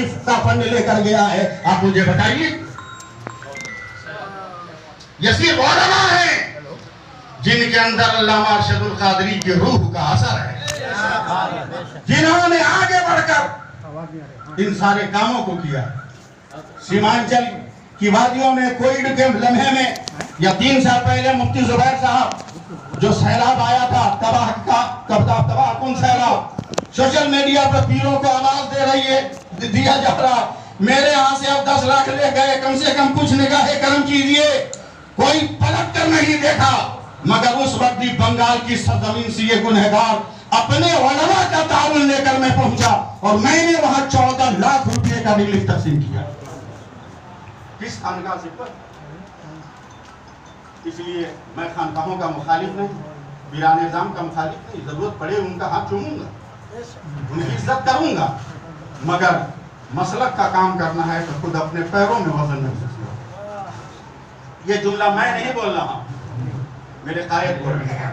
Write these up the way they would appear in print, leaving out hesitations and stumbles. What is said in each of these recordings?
तशरीफ का फंड लेकर गया है? आप मुझे बताइए। ये सिर्फ उलमा है जिनके अंदर अल्लामा अरशदुल कादरी की रूह का असर है, जिन्होंने आगे बढ़कर इन सारे कामों को किया। सीमांचल की वादियों में कोविड के लम्हे में या 3 साल पहले मुफ्ती जुबैर साहब जो सैलाब आया था, तबाह कुन सैलाब, सोशल मीडिया पर पीरों को आवाज दे रही है, दिया जा रहा, मेरे यहाँ से अब 10 लाख ले गए, कम से कम कुछ निगाहे करम कीजिए। कोई पलट कर नहीं देखा, मगर उस वक्त भी बंगाल की सरजमीन से ये गुनहगार अपने उलमा का ताउन लेकर मैं पहुंचा और मैंने वहां 14 लाख रुपए का रिलीफ तकसीम किया। किस खानका से पर? इसलिए मैं खानकाहों का मुखालिफ नहीं, वीरान निजाम का मुखालिफ नहीं। जरूरत पड़े उनका हाथ चूमूंगा, उनकी इज्जत करूंगा, मगर मसलक का काम करना है तो खुद अपने पैरों में वजन महसूस करो। ये जुमला मैं नहीं बोल रहा, मेरे कायद बोल रहे हैं।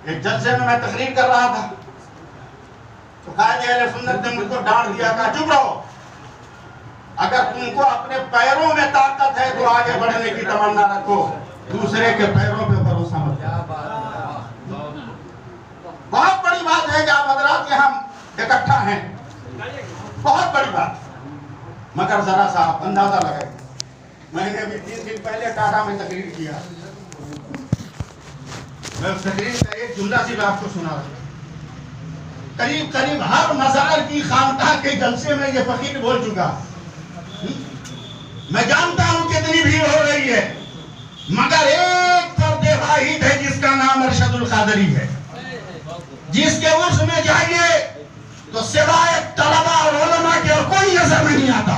एक जलसे में मैं तकरीर कर रहा था तो कायद अहले सुन्नत ने मुझको डांट दिया, कहा चुप रहो, अगर तुमको अपने पैरों में ताकत है तो आगे बढ़ने की तमन्ना रखो, दूसरे के पैरों पे भरोसा मत करो। बहुत बड़ी बात है कि आप हजरात यहाँ इकट्ठा हैं, बहुत बड़ी बात, मगर जरा सा अंदाजा लगाए। मैंने अभी 3 दिन पहले टाटा में तकरीर किया, मैं उस तकरीर का एक जुमला सिर्फ आपको सुना रहा। करीब करीब हर मजार की खानका के जलसे में ये फकीर बोल चुका। मैं जानता हूं कितनी भीड़ हो रही है, मगर एक पर्दे वाहिद है जिसका नाम अरशदुल कादरी है, जिसके उर्स में जाइए तो सिवाय तलबा और उलमा के और कोई नजर नहीं आता।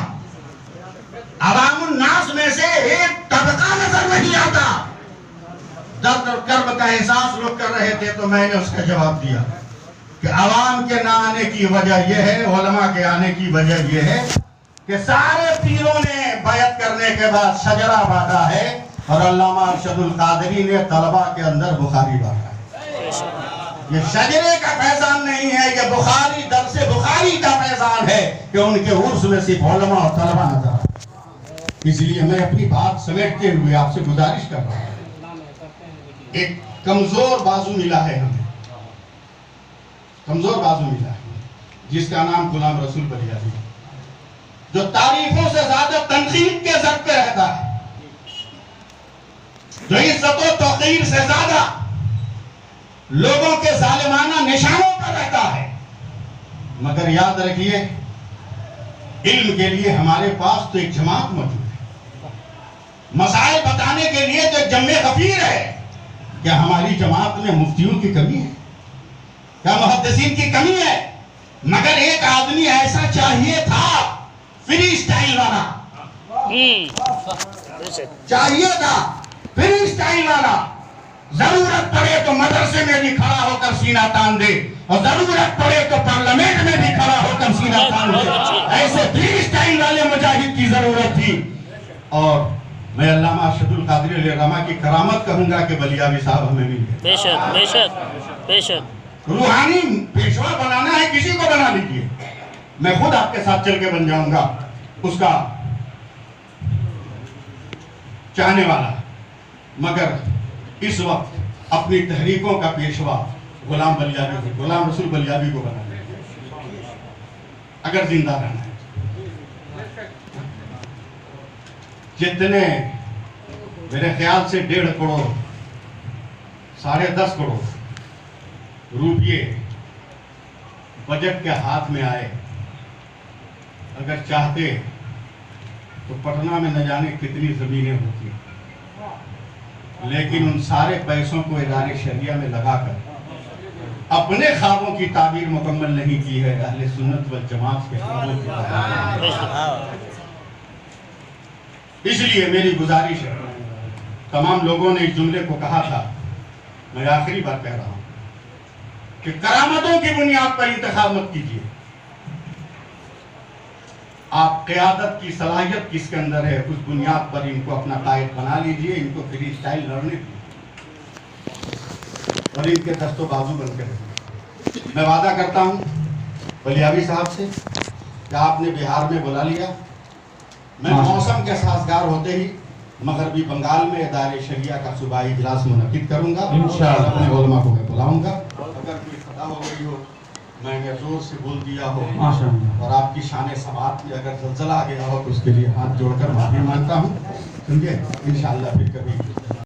अवामुन नास में से एक तबका नजर नहीं आता। दर्द और कर्ब का एहसास लोग कर रहे थे तो मैंने उसका जवाब दिया कि अवाम के ना आने की वजह यह है, उलमा के आने की वजह यह है कि सारे पीरों ने बैत करने के बाद शजरा बांटा है और अल्लामा अरशदुल कादरी ने तलबा के अंदर बुखारी बांटा है। ये शजरे का फैजान नहीं है, ये बुखारी दर्स बुखारी का फैजान है कि उनके उर्स में सिर्फ उलमा और तलबा नजर आए। इसलिए मैं अपनी बात समेटते हुए आपसे गुजारिश कर रहा हूँ, एक कमजोर बाजू मिला है हमें, कमजोर बाजू मिला है जिसका नाम गुलाम रसूल बलियावी, जो तारीफों से ज्यादा तनकीद के जद पे रहता है, जो इज्जत और तौकीर से ज्यादा लोगों के जालिमाना निशानों पर रहता है। मगर याद रखिए, इल्म के लिए हमारे पास तो एक जमात मौजूद है, मसाइल बताने के लिए तो एक जम्मे गफीर है। क्या हमारी जमात में मुफ्तियों की कमी है? क्या मुहद्दिसीन की कमी है? मगर एक आदमी ऐसा चाहिए था, फ्री स्टाइल वाला चाहिए था, फ्री स्टाइल वाला। जरूरत पड़े तो मदरसे में भी खड़ा होकर सीना तान दे और जरूरत पड़े तो पार्लियामेंट में भी खड़ा होकर सीना तान दे। ऐसे फ्री स्टाइल वाले मुजाहिद की जरूरत थी। और मैं अल्लामा अरशदुल कादरी अलैहिर्रहमा की करामत कहूंगा कि बलियावी साहब हमें मिल गए। बेशक बेशक बेशक। रूहानी पेशवा बनाना है, किसी को बना लीजिए, मैं खुद आपके साथ चल के बन जाऊंगा उसका चाहने वाला। मगर इस वक्त अपनी तहरीकों का पेशवा गुलाम बलियावी, गुलाम रसूल बलियावी को बना लीजिए अगर जिंदा रहना है। जितने मेरे ख्याल से 1.5 करोड़ 10.5 करोड़ रुपये बजट के हाथ में आए, अगर चाहते तो पटना में न जाने कितनी जमीनें होती, लेकिन उन सारे पैसों को इदारे शरिया में लगाकर अपने ख्वाबों की ताबीर मुकम्मल नहीं की है, अहले सुन्नत वल जमात के ख्वाबों की ताबीर। इसलिए मेरी गुजारिश है, तमाम लोगों ने इस जुमले को कहा था, मैं आखिरी बार कह रहा हूं कि करामतों की बुनियाद पर इंतखाब मत कीजिए। आप क़यादत की सलाहियत किसके अंदर है, उस बुनियाद पर इनको अपना कायद बना लीजिए, इनको फ्री स्टाइल लड़ने दीजिए और इनके दस्तों बाजू बनकर रखिए। मैं वादा करता हूं बलियावी साहब से कि आपने बिहार में बुला लिया। मैं मौसम के साजगार होते ही मगरबी बंगाल में इदारे शरिया का सूबाई इजलास मुनक्किद करूंगा। इंशाअल्लाह अपने उलमा को मैं बुलाऊंगा। अगर कोई खता हो गई हो, मैंने जोर से बोल दिया हो और आपकी शान समात में अगर जलजला आ गया हो तो उसके लिए हाथ जोड़कर माफी मांगता हूँ। समझे? इंशाअल्लाह फिर कभी